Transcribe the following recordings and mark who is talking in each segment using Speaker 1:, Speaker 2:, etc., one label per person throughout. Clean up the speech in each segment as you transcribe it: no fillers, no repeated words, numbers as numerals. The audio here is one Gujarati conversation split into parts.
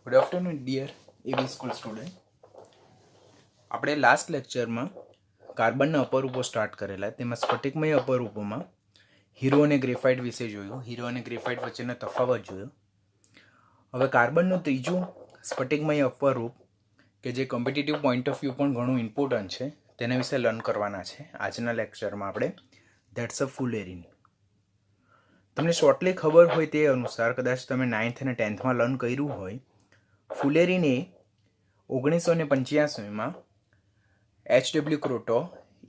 Speaker 1: Good afternoon dear AB school student. આપણે લાસ્ટ લેક્ચરમાં કાર્બનના અપરૂપો સ્ટાર્ટ કરેલા, તેમાં સ્ફટિકમય અપરૂપોમાં હીરો અને ગ્રેફાઇટ વિશે જોયું. હીરો અને ગ્રેફાઇટ વચ્ચેનો તફાવત જોયો. હવે કાર્બનનું ત્રીજું સ્ફટિકમય અપરૂપ કે જે કોમ્પિટિટિવ પોઈન્ટ ઓફ વ્યૂ પણ ઘણું ઇમ્પોર્ટન્ટ છે, તેના વિશે લર્ન કરવાના છે આજના લેક્ચરમાં આપણે. That's a fullerene. તમને શોર્ટલી ખબર હોય તે અનુસાર, કદાચ તમે 9th અને 10thમાં લર્ન કર્યું હોય, ફુલેરિન એ 1985માં H.W. ક્રોટો,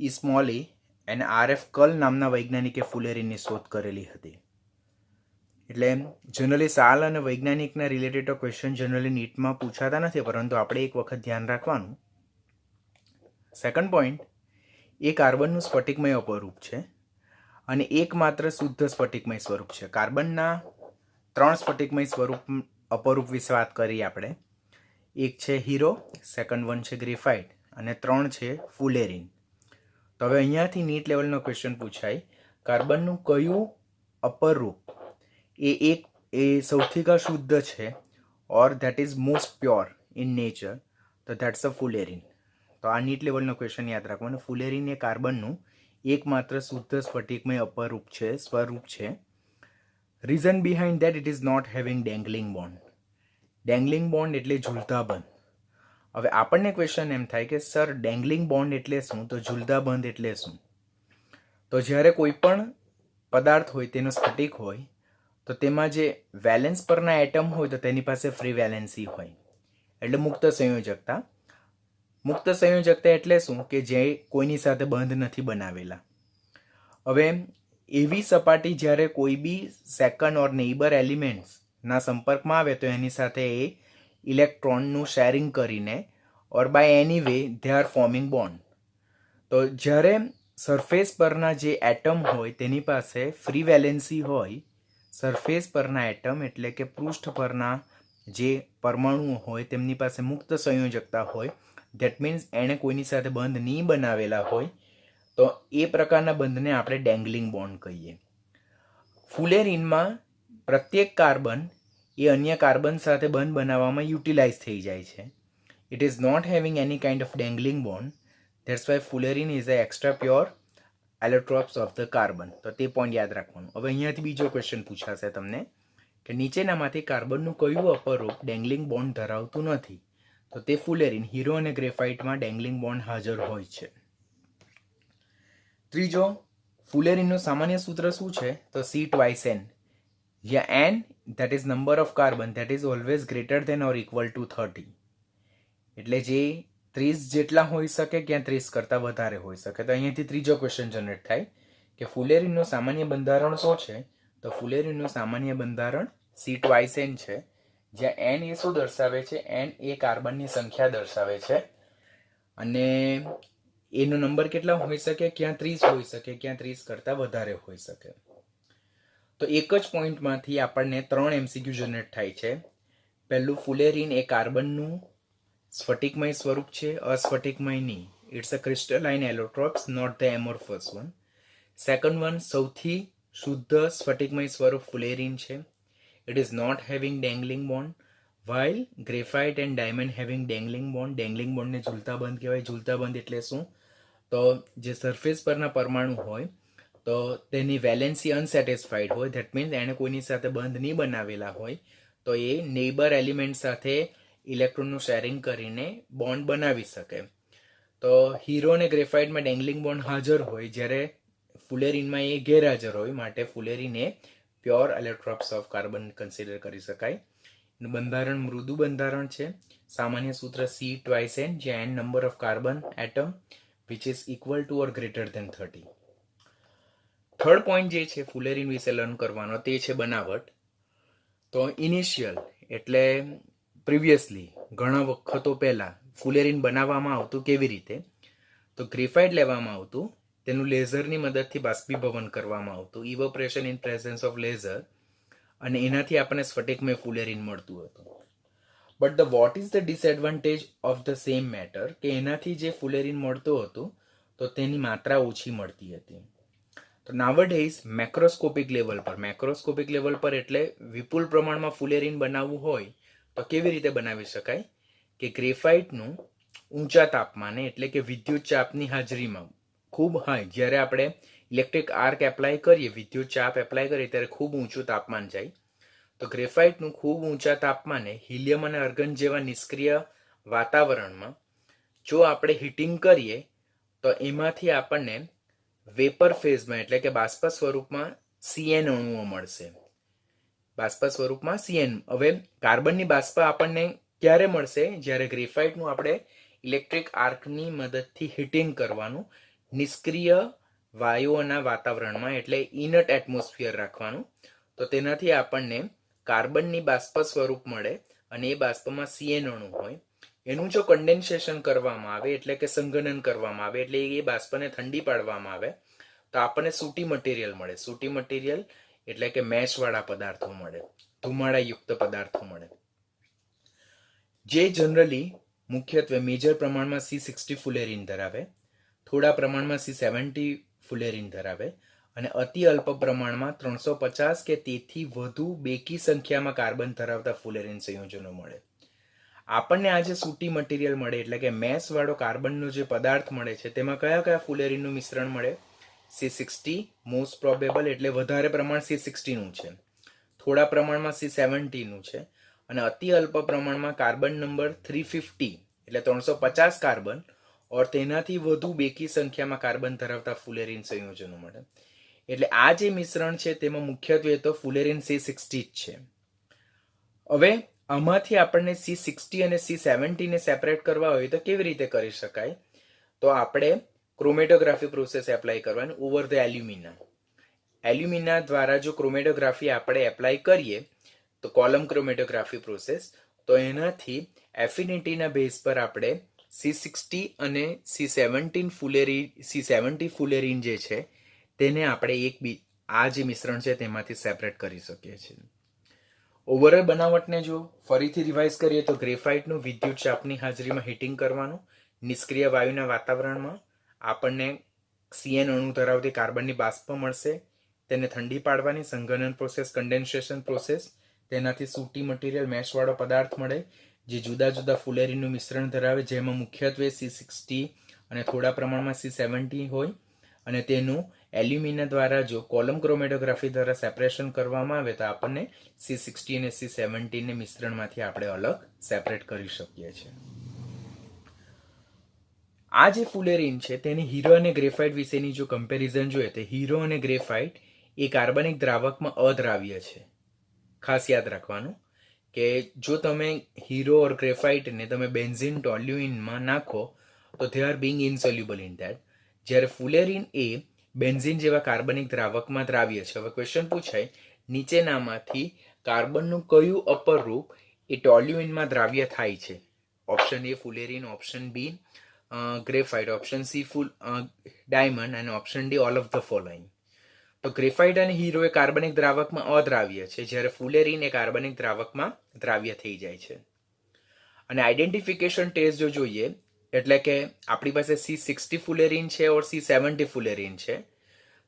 Speaker 1: ઈ સ્મોલી અને R.F. કલ નામના વૈજ્ઞાનિકે ફુલેરિનની શોધ કરેલી હતી. એટલે જનરલી સાલ અને વૈજ્ઞાનિકના રિલેટેડ ક્વેશ્ચન જનરલી નીટમાં પૂછાતા નથી, પરંતુ આપણે એક વખત ધ્યાન રાખવાનું. સેકન્ડ પોઈન્ટ, એ કાર્બનનું સ્ફટિકમય અપરૂપ છે અને એકમાત્ર શુદ્ધ સ્ફટિકમય સ્વરૂપ છે. કાર્બનના 3 સ્ફટિકમય સ્વરૂપ અપરૂપ વિશે વાત કરી આપણે. એક છે હીરો, સેકન્ડ વન છે ગ્રેફાઇટ અને 3 છે ફુલેરિન. તો હવે અહીંયાથી નીટ લેવલનો ક્વેશ્ચન પૂછાય, કાર્બનનું કયું અપરૂપ એ સૌથી શુદ્ધ છે or that is most pure in nature? તો ધેટ્સ અ ફુલેરિન. તો આ નીટ લેવલનો ક્વેશ્ચન યાદ રાખવાનું. ફુલેરિન એ કાર્બનનું એકમાત્ર શુદ્ધ સ્ફટિકમય અપરૂપ છે, સ્વરૂપ છે. Reason behind that, it is not having dangling bond. Dangling bond એટલે ઝૂલતા બંધ. હવે આપણને ક્વેશ્ચન એમ થાય કે સર ડેંગલિંગ બોન્ડ એટલે શું, તો ઝૂલતા બંધ એટલે શું? તો જ્યારે કોઈ પણ પદાર્થ હોય, તેનો સ્ફટિક હોય, તો તેમાં જે વેલેન્સ પરના એટમ હોય તો તેની પાસે ફ્રી વેલેન્સી હોય, એટલે મુક્ત સંયોજકતા. મુક્ત સંયોજકતા એટલે શું કે જે કોઈની સાથે બંધ નથી બનાવેલા. હવે એવી સપાટી જ્યારે કોઈ બી સેકન્ડ ઓર નેઈબર એલિમેન્ટ્સ ના સંપર્કમાં આવે તો એની સાથે એ ઇલેક્ટ્રોનનું શેરિંગ કરીને or by any way they are forming bond. તો જ્યારે સરફેસ પરના જે એટમ હોય તેની પાસે ફ્રી વેલેન્સી હોય, સરફેસ પરના એટમ એટલે કે પૃષ્ઠ પરના જે પરમાણુઓ હોય તેમની પાસે મુક્ત સંયોજકતા હોય, ધેટ મીન્સ એણે કોઈની સાથે બંધ નહીં બનાવેલા હોય, તો એ પ્રકારના બંધને આપણે ડેંગલિંગ બોન્ડ કહીએ. ફુલેરિનમાં પ્રત્યેક કાર્બન એ અન્ય કાર્બન સાથે બંધ બનાવવામાં યુટિલાઇઝ થઈ જાય છે. It is not having any kind of dangling bond. That's why fullerene is a extra pure allotropes of the carbon. તો તે પોઈન્ટ યાદ રાખવાનું. હવે અહીંયાથી બીજો ક્વેશ્ચન પૂછાશે તમને કે નીચેનામાંથી કાર્બનનું કયું અપરૂપ ડેંગલિંગ બોન્ડ ધરાવતું નથી? તો તે ફુલેરિન. હીરો અને ગ્રેફાઇટમાં ડેંગલિંગ બોન્ડ હાજર હોય છે. ત્રીજો, ફુલેરિનનું સામાન્ય સૂત્ર શું છે? તો C2N, જ્યાં n that is number of carbon that is always greater than or equal to 30. એટલે જે 30 જેટલા હોઈ શકે ક્યાં 30 કરતાં વધારે હોઈ શકે. તો અહીંયાથી ત્રીજો ક્વેશ્ચન જનરેટ થાય કે ફુલેરિનનું સામાન્ય બંધારણ શું છે? તો ફુલેરિનનું સામાન્ય બંધારણ C2N છે, જ્યાં n એ શું દર્શાવે છે? n એ કાર્બનની સંખ્યા દર્શાવે છે અને એનો નંબર કેટલા હોઈ શકે? ક્યાં 30 હોઈ શકે, ક્યાં 30 કરતાં વધારે હોઈ શકે. તો એક જ પોઈન્ટમાંથી આપણને 3 MCQ જનરેટ થાય છે. પહેલું, ફુલેરિન એ કાર્બનનું સ્ફટિકમય સ્વરૂપ છે, અસ્ફટિકમય નહીં. It's a crystalline allotropes, not the amorphous one. Second one, સૌથી શુદ્ધ સ્ફટિકમય સ્વરૂપ ફુલેરિન છે. It is not having dangling bond, while graphite and diamond having dangling bond. Dangling બોન્ડને ઝૂલતા બંધ કહેવાય. ઝૂલતા બંધ એટલે શું? તો જે સરફેસ પરના પરમાણુ હોય તો તેની વેલેન્સી અનસેટિસ્ફાઈડ હોય, ધેટ મીન્સ એણે કોઈની સાથે બંધ નહીં બનાવેલા હોય, તો એ નેઈબર એલિમેન્ટ સાથે ઇલેક્ટ્રોનનું શેરિંગ કરીને બોન્ડ બનાવી શકે. તો હીરો અને ગ્રેફાઇટમાં ડેંગલિંગ બોન્ડ હાજર હોય, જ્યારે ફુલેરિનમાં એ ગેરહાજર હોય, માટે ફુલેરિન એ pure allotropes of carbon consider કરી શકાય. બંધારણ મૃદુ બંધારણ છે. સામાન્ય સૂત્ર C2N, જ્યાં n number of carbon atom which is equal to or greater than 30. Third point જે છે ફુલેરિન વિશે લર્ન કરવાનો, તે છે બનાવટ. તો ઇનિશિયલ એટલે પ્રિવિયસલી, ઘણા વખતો પહેલાં ફુલેરિન બનાવવામાં આવતું કેવી રીતે? તો ગ્રેફાઇટ લેવામાં આવતું, તેનું લેઝરની મદદથી બાષ્પીભવન કરવામાં આવતું, evaporation in presence of laser, અને એનાથી આપણને સ્ફટિકમય ફુલેરિન મળતું હતું. But what is the disadvantage of the same matter? કે એનાથી જે ફુલેરિન મળતું હતું તો તેની માત્રા ઓછી મળતી હતી. તો નાવડેઝ મેક્રોસ્કોપિક લેવલ પર એટલે વિપુલ પ્રમાણમાં ફુલેરિન બનાવવું હોય તો કેવી રીતે બનાવી શકાય કે ગ્રેફાઇટનું ઊંચા તાપમાને એટલે કે વિદ્યુત ચાપની હાજરીમાં ખૂબ હાઈ, જ્યારે આપણે ઇલેક્ટ્રિક આર્ક એપ્લાય કરીએ, વિદ્યુત ચાપ એપ્લાય કરીએ ત્યારે ખૂબ ઊંચું તાપમાન જાય. તો ગ્રેફાઇટનું ખૂબ ઊંચા તાપમાને હિલિયમ અને આર્ગન જેવા નિષ્ક્રિય વાતાવરણમાં જો આપણે હીટિંગ કરીએ તો એમાંથી આપણને વેપર ફેઝમાં એટલે કે બાષ્પ સ્વરૂપમાં CN અણુઓ મળશે. બાષ્પ સ્વરૂપમાં CN. હવે કાર્બનની બાષ્પ આપણને ક્યારે મળશે? જ્યારે ગ્રેફાઇટનું આપણે ઇલેક્ટ્રિક આર્કની મદદથી હીટિંગ કરવાનું, નિષ્ક્રિય વાયુઓના વાતાવરણમાં એટલે ઇનર્ટ એટમોસ્ફિયર રાખવાનું, તો તેનાથી આપણને કાર્બનની બાષ્પ સ્વરૂપ મળે અને એ બાષ્પમાં CN અણુ હોય. એનું જો કન્ડેન્સેશન કરવામાં આવે એટલે કે સંઘનન કરવામાં આવે એટલે એ બાષ્પને ઠંડી પાડવામાં આવે તો આપણને સૂટી મટીરિયલ મળે. સૂટી મટીરિયલ એટલે કે મેશવાળા પદાર્થો મળે, ધુમાડાયુક્ત પદાર્થો મળે, જે જનરલી મુખ્યત્વે મેજર પ્રમાણમાં C60 ફુલેરીન ધરાવે, થોડા પ્રમાણમાં C70 ફુલેરીન ધરાવે અને અતિ અલ્પ પ્રમાણમાં 350 કે તેથી વધુ બેકી સંખ્યામાં કાર્બન ધરાવતા ફુલેરીન સંયોજનો મળે. આપણને આ જે સૂટી મટીરિયલ મળે એટલે કે મેશ વાળો કાર્બનનો જે પદાર્થ મળે છે તેમાં કયા કયા ફુલેરીનનું મિશ્રણ મળે? C60 મોસ્ટ પ્રોબેબલ એટલે વધારે પ્રમાણ C60 નું છે, થોડા પ્રમાણમાં C70 નું છે અને અતિ અલ્પ પ્રમાણમાં કાર્બન નંબર 350 એટલે 350 કાર્બન ઓર તેનાથી વધુ બેકી સંખ્યામાં કાર્બન ધરાવતા ફુલેરીન સંયોજનો મળે. એટલે આ જે મિશ્રણ છે તેમાં મુખ્યત્વે તો ફુલેરીન C60 જ છે. હવે આમાંથી આપણને C60 અને C70 ને સેપરેટ કરવા હોય તો કેવી રીતે કરી શકાય? તો આપણે ક્રોમેટોગ્રાફી પ્રોસેસ એપ્લાય કરવાની ઓવર ધ એલ્યુમિના. એલ્યુમિના દ્વારા જો ક્રોમેટોગ્રાફી આપણે એપ્લાય કરીએ તો કોલમ ક્રોમેટોગ્રાફી પ્રોસેસ, તો એનાથી એફિનિટીના બેઝ પર આપણે C60 અને C70 ફુલેરીન જે છે તેને આપણે આ જે મિશ્રણ છે તેમાંથી સેપરેટ કરી શકીએ છીએ. ઓવરઓલ બનાવટને જો ફરીથી રિવાઇઝ કરીએ તો ગ્રેફાઇટનું વિદ્યુત ચાપની હાજરીમાં હીટિંગ કરવાનું, નિષ્ક્રિય વાયુના વાતાવરણમાં આપણને CN અણુ ધરાવતી કાર્બનની બાષ્પ મળશે, તેને ઠંડી પાડવાની સંઘનન પ્રોસેસ, કન્ડેન્સેશન પ્રોસેસ, તેનાથી સૂટી મટીરિયલ મેશવાળો પદાર્થ મળે જે જુદા જુદા ફુલેરીનનું મિશ્રણ ધરાવે, જેમાં મુખ્યત્વે C60 અને થોડા પ્રમાણમાં C70 હોય અને તેનું એલ્યુમિના દ્વારા જો કોલમ ક્રોમેટોગ્રાફી દ્વારા સેપરેશન કરવામાં આવે તો આપણને C60 અને C70 ને મિશ્રણમાંથી આપણે અલગ સેપરેટ કરી શકીએ છીએ. આ જે ફુલેરીન છે તેની હીરો અને ગ્રેફાઇટ વિશેની જો કમ્પેરિઝન જોઈએ તો હીરો અને ગ્રેફાઇટ એ કાર્બનિક દ્રાવકમાં અદ્રાવ્ય છે. ખાસ યાદ રાખવાનું કે જો તમે હીરો ઓર ગ્રેફાઇટને તમે બેન્ઝીન ટોલ્યુઇનમાં નાખો તો they are being insoluble in that, જ્યારે ફુલેરીન એ બેન્ઝીન જેવા કાર્બનિક દ્રાવકમાં દ્રાવ્ય છે. હવે ક્વેશ્ચન પૂછાય નીચેનામાંથી કાર્બનનું કયું અપર રૂપ એ ટોલ્યુઇનમાં દ્રાવ્ય થાય છે? Option A fullerene, option B graphite, option C diamond અને option D all of the following. તો ગ્રેફાઇટ અને હીરો એ કાર્બનિક દ્રાવકમાં અદ્રાવ્ય છે, જ્યારે ફુલેરીન એ કાર્બનિક દ્રાવકમાં દ્રાવ્ય થઈ જાય છે. અને આઈડેન્ટિફિકેશન ટેસ્ટ જો જોઈએ એટલે કે આપણી પાસે C60 ફુલેરીન છે ઓર C70 ફુલેરીન છે,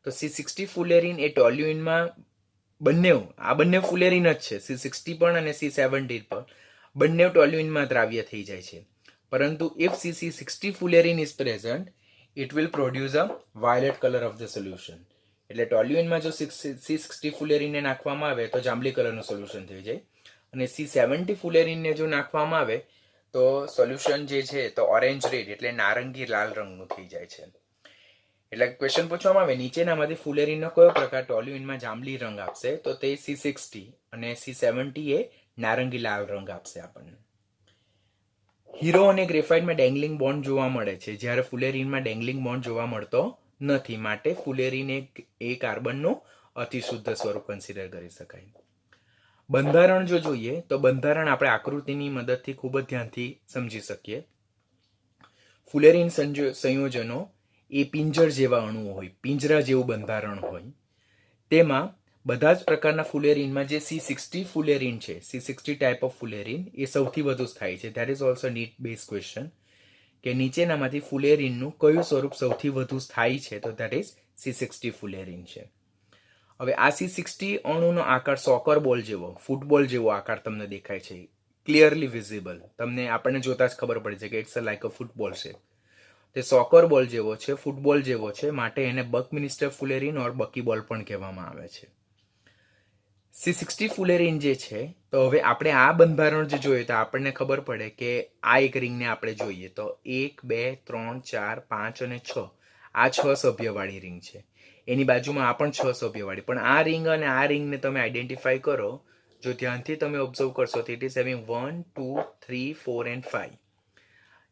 Speaker 1: તો C60 ફુલેરીન એ ટોલ્યુઇનમાં બંને ફુલેરીન જ છે, C60 પણ અને C70 પણ બંને ટોલ્યુઇનમાં દ્રાવ્ય થઈ જાય છે. પરંતુ if C60 ફુલેરીન is present, it will produce a violet color of the solution. એટલે ટોલ્યુઇનમાં જો C60 ફુલેરીનને નાખવામાં આવે તો જાંબલી કલરનું સોલ્યુશન થઈ જાય અને C70 ફુલેરીનને જો નાખવામાં આવે તો સોલ્યુશન જે છે તો ઓરેન્જ રેડ એટલે નારંગી લાલ રંગનું થઈ જાય છે. એટલે ક્વેશ્ચન પૂછવામાં આવે નીચેનામાંથી ફુલેરીનનો કયો પ્રકાર ટોલ્યુઇનમાં જાંબલી રંગ આપશે? તો તે C60 અને C70 એ નારંગી લાલ રંગ આપશે આપણને. હીરો અને ગ્રેફાઇટમાં ડેંગલિંગ બોન્ડ જોવા મળે છે, જ્યારે ફુલેરીનમાં ડેંગલિંગ બોન્ડ જોવા મળતો નથી. માટે ફુલેરીન એ કાર્બનનું અતિશુદ્ધ સ્વરૂપ કન્સિડર કરી શકાય. બંધારણ જો જોઈએ તો બંધારણ આપણે આકૃતિની મદદથી ખૂબ જ ધ્યાનથી સમજી શકીએ. ફુલેરીન સંયોજનો એ પિંજર જેવા અણુઓ હોય, પિંજરા જેવું બંધારણ હોય. તેમાં બધા જ પ્રકારના ફુલેરીનમાં જે C60 ફુલેરીન છે, C60 ટાઈપ ઓફ ફુલેરીન એ સૌથી વધુ સ્થાયી છે. That is also NEET base question કે નીચેનામાંથી ફુલેરીનનું કયું સ્વરૂપ સૌથી વધુ સ્થાયી છે? તો ધેટ ઇઝ C60 ફુલેરીન છે. હવે આ C60 અણુનો આકાર સોકર બોલ જેવો, ફૂટબોલ જેવો આકાર તમને દેખાય છે. ક્લિયરલી વિઝિબલ, તમને આપણને જોતા જ ખબર પડી છે કે it's like a football shape. તે સોકર બોલ જેવો છે, ફૂટબોલ જેવો છે, માટે એને બકમિનિસ્ટર ફુલેરીન ઓર બકી બોલ પણ કહેવામાં આવે છે. C60 ફુલેરીન જે છે, તો હવે આપણે આ બંધારણ જે જોઈએ તો આપણને ખબર પડે કે આ એક રિંગને આપણે જોઈએ તો 1 2 3 4 5 અને 6 આ 6 સભ્યવાળી રિંગ છે. એની બાજુમાં આ પણ 6 સભ્યવાળી, પણ આ રિંગ અને આ રિંગને તમે આઈડેન્ટિફાઈ કરો, જો ધ્યાનથી તમે ઓબ્ઝર્વ કરશો તો it is having 1 2 3 4 and 5.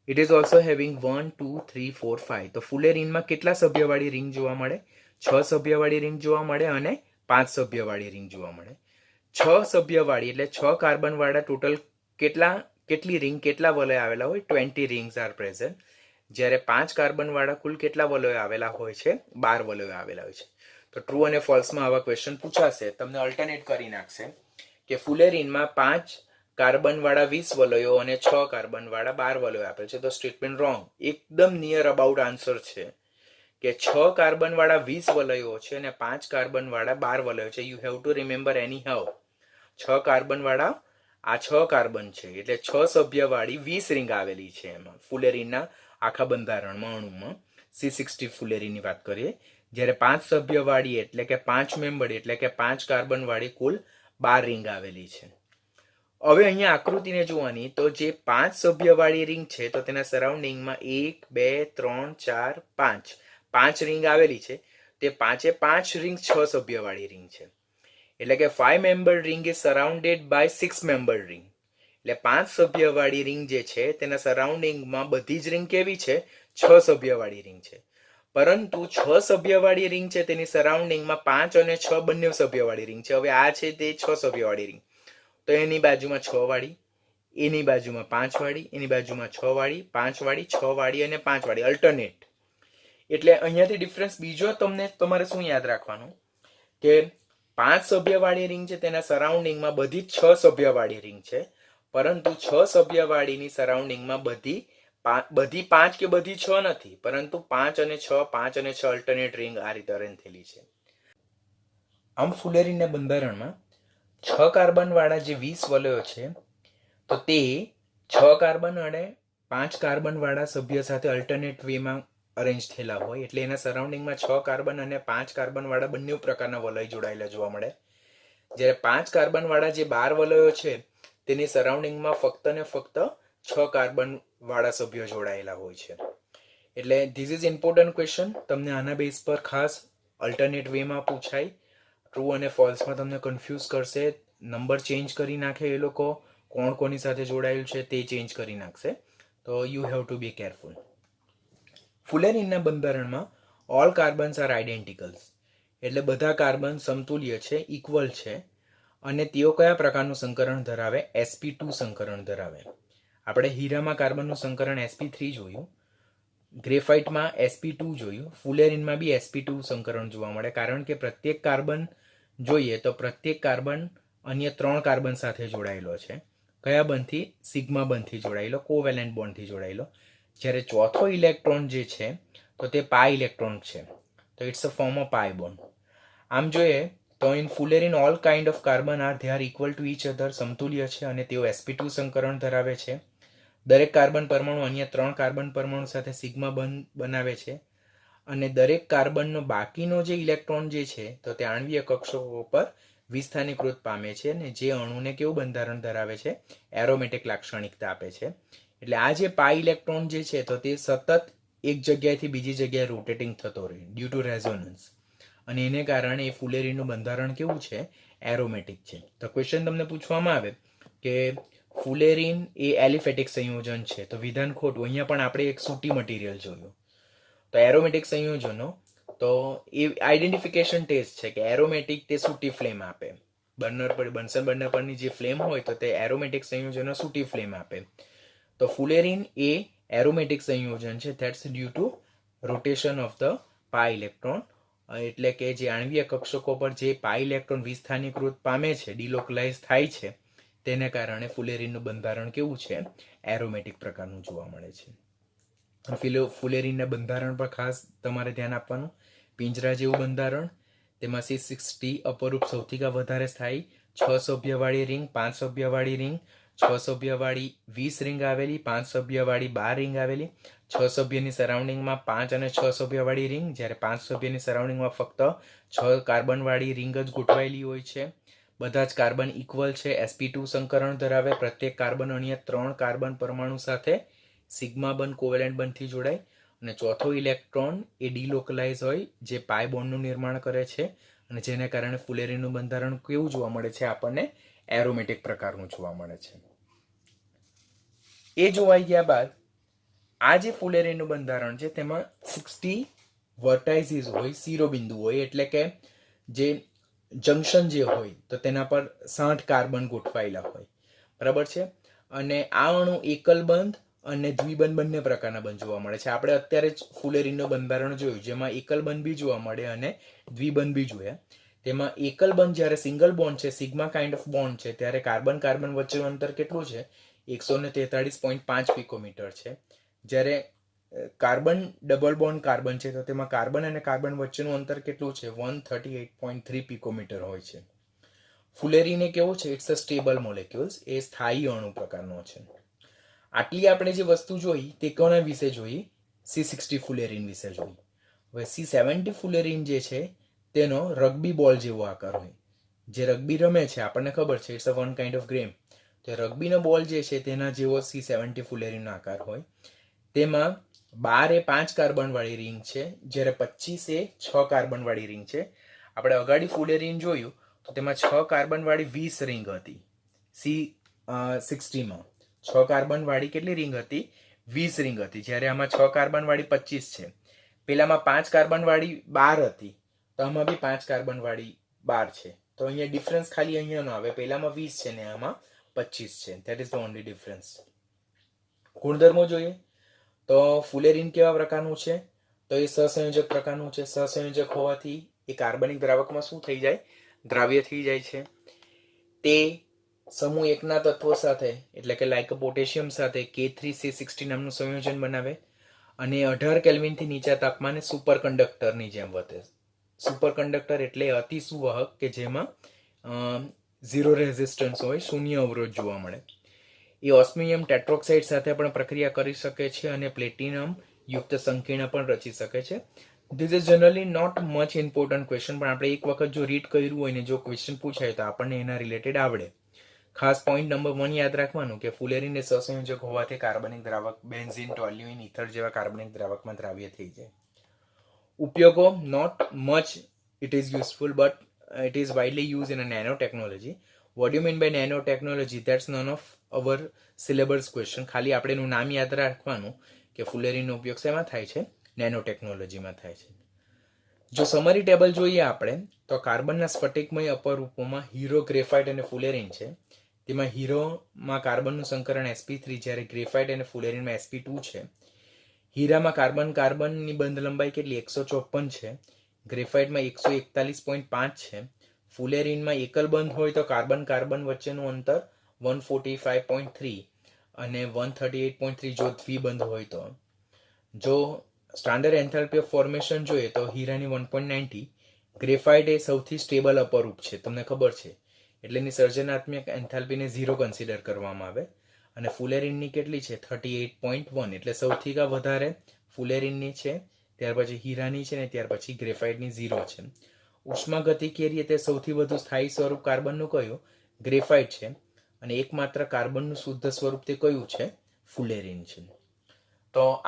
Speaker 1: It is also having 1 2 3 4 5. તો ફુલેરીનમાં કેટલા સભ્યવાળી રિંગ જોવા મળે? 6 સભ્યવાળી રિંગ જોવા મળે અને 5 સભ્યવાળી રિંગ જોવા મળે. 6 સભ્યવાળી એટલે 6 કાર્બનવાળા ટોટલ કેટલી રિંગ કેટલા વલય આવેલા હોય? 20 rings આર પ્રેઝન્ટ. જ્યારે 5 કાર્બનવાળા કુલ કેટલા વલયો આવેલા હોય છે? 12 વલયો આવેલા હોય છે. તો ટ્રુ અને ફોલ્સમાં આવા ક્વેશ્ચન પૂછાશે, તમને અલ્ટરનેટ કરી નાખશે કે ફુલેરીનમાં 5 કાર્બનવાળા 20 વલયો અને 6 કાર્બનવાળા 12 વલયો આપેલ છે, તો સ્ટેટમેન્ટ રોંગ. એકદમ નિયર અબાઉટ આન્સર છે કે 6 કાર્બનવાળા 20 વલયો છે અને 5 કાર્બનવાળા 12 વલયો છે. You have two remember any how. 6 કાર્બનવાળા આ 6 કાર્બન છે એટલે 6 સભ્યવાળી 20 રિંગ આવેલી છે એમાં ફુલેરીનના આખા બંધારણમાં, અણુમાં. C60 ફુલેરીનની વાત કરીએ, જ્યારે 5 સભ્યવાળી એટલે કે 5 મેમ્બર્ડ એટલે કે 5 કાર્બનવાળી કુલ 12 રિંગ આવેલી છે. હવે અહીંયા આકૃતિને જોવાની, તો જે 5 સભ્યવાળી રિંગ છે તો તેના સરાઉન્ડિંગમાં 1 2 3 4 5 5 રિંગ આવેલી છે. તે 5 રિંગ 6 સભ્યવાળી રિંગ છે. એટલે કે 5 membered ring is surrounded by 6 membered ring. એટલે 5 સભ્યવાળી રિંગ જે છે તેના સરાઉન્ડિંગમાં બધી જ રિંગ કેવી છે? 6 સભ્યવાળી રિંગ છે. પરંતુ 6 સભ્યવાળી રિંગ છે તેની સરાઉન્ડિંગમાં 5 અને 6 બંને સભ્યવાળી રિંગ છે. હવે આ છે તે 6 સભ્યવાળી રિંગ, તો એની બાજુમાં 6 વાળી, એની બાજુમાં 5 વાળી, એની બાજુમાં 6 વાળી, 5 વાળી, 6 વાળી અને 5 વાળી, અલ્ટરનેટ. એટલે અહીંયાથી ડિફરન્સ બીજો તમારે શું યાદ રાખવાનું કે 5 સભ્યવાળી રિંગ છે તેના સરાઉન્ડિંગમાં બધી 6 સભ્યવાળી રિંગ છે, પરંતુ 6 સભ્યવાળીની સરાઉન્ડિંગમાં બધી 5 કે બધી 6 નથી, પરંતુ 5 અને 6 5 અને 6 અલ્ટરનેટ રિંગ આ રીતે અરેન્જ થયેલી છે. આમ ફુલેરીનના બંધારણમાં 6 કાર્બનવાળા જે 20 વલયો છે તો તે 6 કાર્બન અને 5 કાર્બનવાળા સભ્ય સાથે અલ્ટરનેટ વેમાં અરેન્જ થયેલા હોય, એટલે એના સરાઉન્ડિંગમાં 6 કાર્બન અને 5 કાર્બનવાળા બંને પ્રકારના વલય જોડાયેલા જોવા મળે. જ્યારે 5 કાર્બનવાળા જે 12 વલયો છે તેની સરાઉન્ડિંગમાં ફક્ત ને ફક્ત 6 કાર્બનવાળા સભ્યો જોડાયેલા હોય છે. એટલે ધીસ ઇઝ ઇમ્પોર્ટન્ટ ક્વેશ્ચન. તમને આના બેઝ પર ખાસ અલ્ટરનેટ વેમાં પૂછાય. ટ્રુ અને ફોલ્સમાં તમને કન્ફ્યુઝ કરશે, નંબર ચેન્જ કરી નાખે એ લોકો, કોણ કોની સાથે જોડાયેલું છે તે ચેન્જ કરી નાખશે. તો you have to be careful. ફુલેરીનના બંધારણમાં ઓલ કાર્બન્સ આર આઇડેન્ટિકલ્સ, એટલે બધા કાર્બન સમતુલ્ય છે, ઇક્વલ છે, અને તેઓ કયા પ્રકારનું સંકરણ ધરાવે? sp2 સંકરણ ધરાવે. આપણે હીરામાં કાર્બનનું સંકરણ sp3 જોયું, ગ્રેફાઇટમાં sp2 જોયું, ફુલેરીનમાં બી sp2 સંકરણ જોવા મળે, કારણ કે પ્રત્યેક કાર્બન જોઈએ તો પ્રત્યેક કાર્બન અન્ય 3 કાર્બન સાથે જોડાયેલો છે. કયા બંધથી? સિગ્મા બંધથી જોડાયેલો, કોવેલેન્ટ બોન્ડથી જોડાયેલો. જ્યારે ચોથો ઇલેક્ટ્રોન જે છે તો તે પાઈ ઇલેક્ટ્રોન છે, તો it's a form of pi bond. આમ જોઈએ તો in fullerene all kind of carbon are they are equal to each other, સમતુલ્ય છે અને તેઓ sp2 સંકરણ ધરાવે છે. દરેક કાર્બન પરમાણુ અન્ય 3 કાર્બન પરમાણુ સાથે સિગ્મા બંધ બનાવે છે, અને દરેક કાર્બનનો બાકીનો જે ઇલેક્ટ્રોન જે છે તો તે આણ્વીય કક્ષકો પર વિસ્થાનીકૃત પામે છે, અને જે અણુને કેવું બંધારણ ધરાવે છે? એરોમેટિક લાક્ષણિકતા આપે છે. એટલે આ જે પાઈ ઇલેક્ટ્રોન જે છે તો તે સતત એક જગ્યાએથી બીજી જગ્યાએ રોટેટિંગ થતો રહે ડ્યુ ટુ રેઝોનન્સ, અને એને કારણે એ ફુલેરીનનું બંધારણ કેવું છે? એરોમેટિક છે. તો ક્વેશ્ચન તમને પૂછવામાં આવે કે ફુલેરીન એ એલિફેટિક સંયોજન છે, તો વિધાન ખોટું. અહીંયા પણ આપણે એક સૂટી મટીરિયલ જોયું. તો એરોમેટિક સંયોજનો, તો એ આઈડેન્ટિફિકેશન ટેસ્ટ છે કે એરોમેટિક તે સૂટી ફ્લેમ આપે. બન્સન બર્નર પરની જે ફ્લેમ હોય તો તે એરોમેટિક સંયોજનો સૂટી ફ્લેમ આપે. તો ફુલેરીન એ એરોમેટિક સંયોજન છે, that's due to rotation of the pi electron. એટલે કે જે આણ્વીય કક્ષકો પર જે પાઈ ઇલેક્ટ્રોન વિસ્થાનીકૃત પામે છે, ડિલોકલાઇઝ થાય છે, તેને કારણે ફુલેરીનનું બંધારણ કેવું છે? એરોમેટિક પ્રકારનું જોવા મળે છે. ફુલેરીનના બંધારણ પર ખાસ તમારે ધ્યાન આપવાનું. પિંજરા જેવું બંધારણ, તેમાં C60 અપરૂપ સૌથી વધારે સ્થાયી, 6 સભ્યવાળી રિંગ, 5 સભ્યવાળી રિંગ, 6 સભ્યવાળી 20 રિંગ આવેલી, 5 સભ્યવાળી 12 રિંગ આવેલી, 6 સભ્યની સરાઉન્ડિંગમાં 5 અને 6 સભ્યવાળી રિંગ, જ્યારે 5 સભ્યની સરાઉન્ડિંગમાં ફક્ત 6 કાર્બનવાળી રિંગ જ ગોઠવાયેલી હોય છે. બધા જ કાર્બન ઇક્વલ છે, sp2 સંકરણ ધરાવે. પ્રત્યેક કાર્બન અણ્ય 3 કાર્બન પરમાણુ સાથે સિગ્મા બંધ કોવેલેન્ટ બંધથી જોડાય, અને ચોથો ઇલેક્ટ્રોન એ ડિલોકલાઇઝ હોય, જે પાય બોન્ડનું નિર્માણ કરે છે, અને જેને કારણે ફુલેરીનનું બંધારણ કેવું જોવા મળે છે? આપણને એરોમેટિક પ્રકારનું જોવા મળે છે. એ જોવાઈ ગયા બાદ આ જે ફુલેરીનનું બંધારણ છે તેમાં 60 વર્ટાઇસીસ હોય, શિરોબિંદુ હોય, એટલે કે જે જંક્શન જે હોય તો તેના પર 60 કાર્બન ગોઠવાયેલા હોય, બરાબર છે. અને આ અણુ એકલ બંધ અને દ્વિબંધ બંને પ્રકારના બંધ જોવા મળે છે. આપણે અત્યારે જ ફુલેરીનનું બંધારણ જોયું, જેમાં એકલ બંધ બી જોવા મળે અને દ્વિબંધ બી જોયા. તેમાં એકલ બંધ જ્યારે સિંગલ બોન્ડ છે, સિગ્મા કાઇન્ડ ઓફ બોન્ડ છે, ત્યારે કાર્બન કાર્બન વચ્ચેનું અંતર કેટલું છે? 143.5 પિકોમીટર છે. જ્યારે કાર્બન ડબલ બોન્ડ કાર્બન છે તો તેમાં કાર્બન અને કાર્બન વચ્ચેનું અંતર કેટલું છે? 138.3 પિકોમીટર હોય છે. ફુલેરીન એ કેવો છે? ઇટ્સ અ સ્ટેબલ મોલેક્યુલ્સ, એ સ્થાયી અણુ પ્રકારનો છે. આટલી આપણે જે વસ્તુ જોઈ તે કોના વિશે જોઈ? C60 ફુલેરીન વિશે જોઈ. હવે C70 ફુલેરીન જે છે તેનો રગ્બી બોલ જેવો આકાર હોય. જે રગ્બી રમે છે આપણને ખબર છે, it's a one kind of game. તો રગ્બીનો બોલ જે છે તેના જેવો C70 ફુલેરીનનો આકાર હોય. તેમાં 12 એ 5 કાર્બનવાળી રિંગ છે, જ્યારે 25 એ 6 કાર્બનવાળી રિંગ છે. આપણે અગાડી ફુલેરીન જોયું તો તેમાં 6 કાર્બનવાળી 20 રિંગ હતી. C60માં 6 કાર્બનવાળી કેટલી રિંગ હતી? 20 રિંગ હતી, જ્યારે આમાં 6 કાર્બનવાળી 25 છે. પેલામાં 5 કાર્બનવાળી 12 હતી, તો આમાં બી 5 કાર્બનવાળી 12 છે. તો અહીંયા ડિફરન્સ ખાલી અહીંયા નો આવે, પેલામાં 20 છે ને આમાં 25 છે. That is the only difference. ગુણધર્મો જોઈએ તો ફુલેરીન કેવા પ્રકારનું છે? તો એ સહસંયોજક પ્રકારનું છે. સહસંયોજક હોવાથી એ કાર્બનિક દ્રાવકમાં શું થઈ જાય? દ્રાવ્ય થઈ જાય છે. તે સમૂહ એકના તત્વો સાથે, એટલે કે લાઈક પોટેશિયમ સાથે K3C60 નામનું સંયોજન બનાવે, અને 18 કેલ્વિનથી નીચા તાપમાને સુપર કંડક્ટરની જેમ વર્તે. સુપર કંડક્ટર એટલે અતિ સુવાહક કે જેમાં ઝીરો રેઝિસ્ટન્સ હોય, શૂન્ય અવરોધ જોવા મળે. એ ઓસ્મિયમ ટેટ્રોક્સાઇડ સાથે પણ પ્રક્રિયા કરી શકે છે અને પ્લેટિનમ યુક્ત સંકીર્ણ પણ રચી શકે છે. This is generally not much important question, પણ આપણે એક વખત જો રીડ કર્યું હોય ને જો ક્વેશ્ચન પૂછાય તો આપણને એના રિલેટેડ આવડે. ખાસ પોઈન્ટ નંબર 1 યાદ રાખવાનું કે ફુલેરીન એ સહસંયોજક હોવાથી કાર્બનિક દ્રાવક બેન્ઝીન, ટોલ્યુઇન, ઇથર જેવા કાર્બનિક દ્રાવકમાં દ્રાવ્ય થઈ જાય. ઉપયોગો not much it is useful, but it is widely used in a nanotechnology. What do you mean by nanotechnology? That's none of our syllabus question. ખાલી આપણે એનું નામ યાદ રાખવાનું કે ફુલેરીનનો ઉપયોગ શેમાં થાય છે? નેનોટેકનોલોજીમાં થાય છે. જો સમરી ટેબલ જોઈએ આપણે તો કાર્બનના સ્ફટિકમય અપરૂપોમાં હીરો, ગ્રેફાઇટ અને ફુલેરીન છે. તેમાં હીરોમાં કાર્બનનું સંકરણ sp3, જ્યારે ગ્રેફાઇટ અને ફુલેરીનમાં sp2 છે. હીરામાં કાર્બન કાર્બનની બંધ લંબાઈ કેટલી? 154 છે. ગ્રેફાઇટમાં 141.5 છે. ફુલેરીનમાં એકલ બંધ હોય તો કાર્બન કાર્બન વચ્ચેનું અંતર 145.3 અને 138.3 જો દ્વિબંધ હોય તો. જો સ્ટાન્ડર્ડ એન્થાલ્પી ઓફ ફોર્મેશન જોઈએ તો હીરાની 1.90, ગ્રેફાઇટ એ સૌથી સ્ટેબલ અપરૂપ છે, તમને ખબર છે, એટલે એની સર્જનાત્મક એન્થાલ્પીને 0 કન્સિડર કરવામાં આવે. અને ફુલેરીનની કેટલી છે? 38.1, એટલે સૌથી વધારે ફુલેરીનની છે, ત્યાર પછી હીરાની છે ને ત્યાર પછી ગ્રેફાઇટની 0 છે. ઉષ્માગતિકીય રીતે સૌથી વધુ સ્થાયી સ્વરૂપ કાર્બનનું કયું? ગ્રેફાઇટ છે. અને એકમાત્ર કાર્બનનું શુદ્ધ સ્વરૂપ તે કયું છે? ફુલેરીન છે. તો